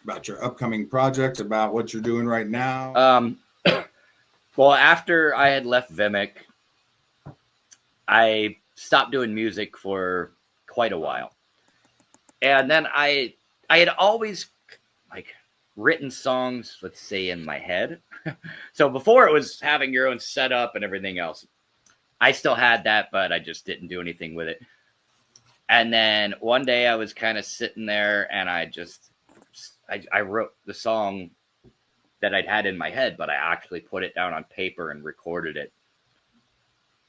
about your upcoming project, about what you're doing right now? Well, after I had left Vimic, I stopped doing music for quite a while. And then I had always like written songs, let's say, in my head. So before it was having your own setup and everything else. I still had that, but I just didn't do anything with it. And then one day I was kind of sitting there and I wrote the song that I'd had in my head, but I actually put it down on paper and recorded it.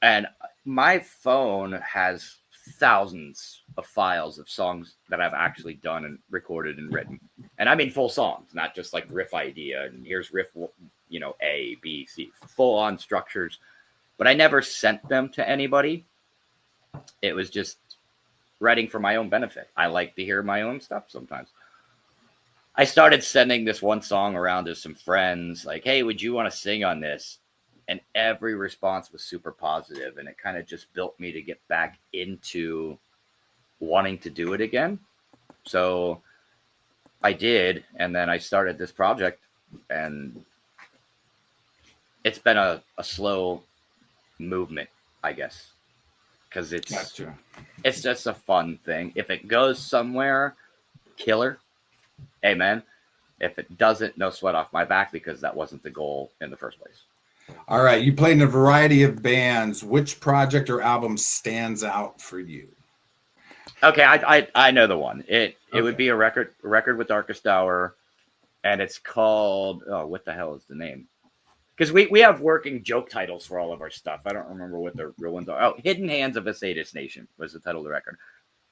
And my phone has thousands of files of songs that I've actually done and recorded and written. And I mean full songs, not just like riff idea and here's riff, A, B, C, full on structures. But I never sent them to anybody. It was just writing for my own benefit. I like to hear my own stuff sometimes. I started sending this one song around to some friends, like, hey, would you want to sing on this? And every response was super positive, and it kind of just built me to get back into wanting to do it again. So I did, and then I started this project, and it's been a slow movement, I guess, because it's just a fun thing. If it goes somewhere, killer, amen. If it doesn't, no sweat off my back, because that wasn't the goal in the first place. All right, you played in a variety of bands. Which project or album stands out for you? Okay, I know the one. It would be a record with Darkest Hour, and it's called, what the hell is the name? Because we have working joke titles for all of our stuff. I don't remember what the real ones are. Oh, Hidden Hands of a Sadist Nation was the title of the record.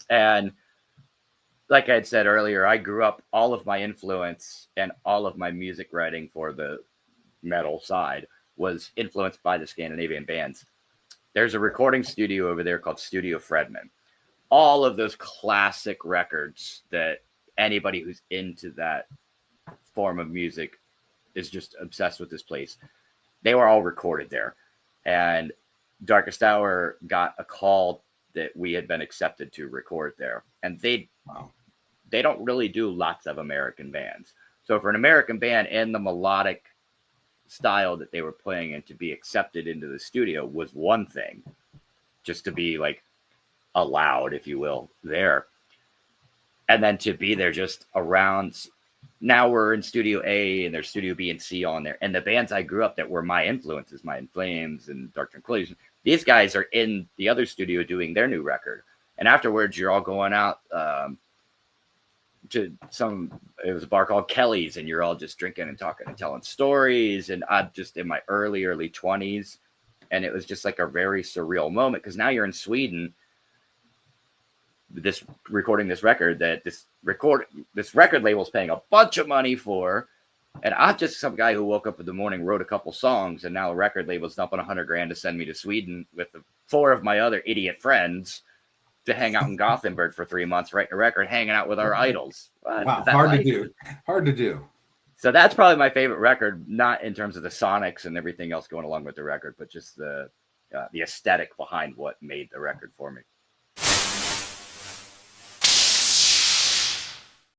And like I had said earlier, I grew up, all of my influence and all of my music writing for the metal side was influenced by the Scandinavian bands. There's a recording studio over there called Studio Fredman. All of those classic records that anybody who's into that form of music is just obsessed with this place. They were all recorded there. And Darkest Hour got a call that we had been accepted to record there. And they don't really do lots of American bands. So for an American band and the melodic style that they were playing and to be accepted into the studio was one thing, just to be like allowed, if you will, there. And then to be there just around. Now we're in Studio A and there's Studio B and C on there. And the bands I grew up that were my influences, My In Flames and Dark Tranquillities, these guys are in the other studio doing their new record. And afterwards, you're all going out to it was a bar called Kelly's, and you're all just drinking and talking and telling stories. And I'm just in my early 20s. And it was just like a very surreal moment, because now you're in Sweden, recording this record that this record label's paying a bunch of money for, and I'm just some guy who woke up in the morning, wrote a couple songs, and now a record label's dumping $100,000 to send me to Sweden with 4 of my other idiot friends to hang out in Gothenburg for 3 months, writing a record, hanging out with our idols. Wow, hard to do. So that's probably my favorite record, not in terms of the sonics and everything else going along with the record, but just the aesthetic behind what made the record for me.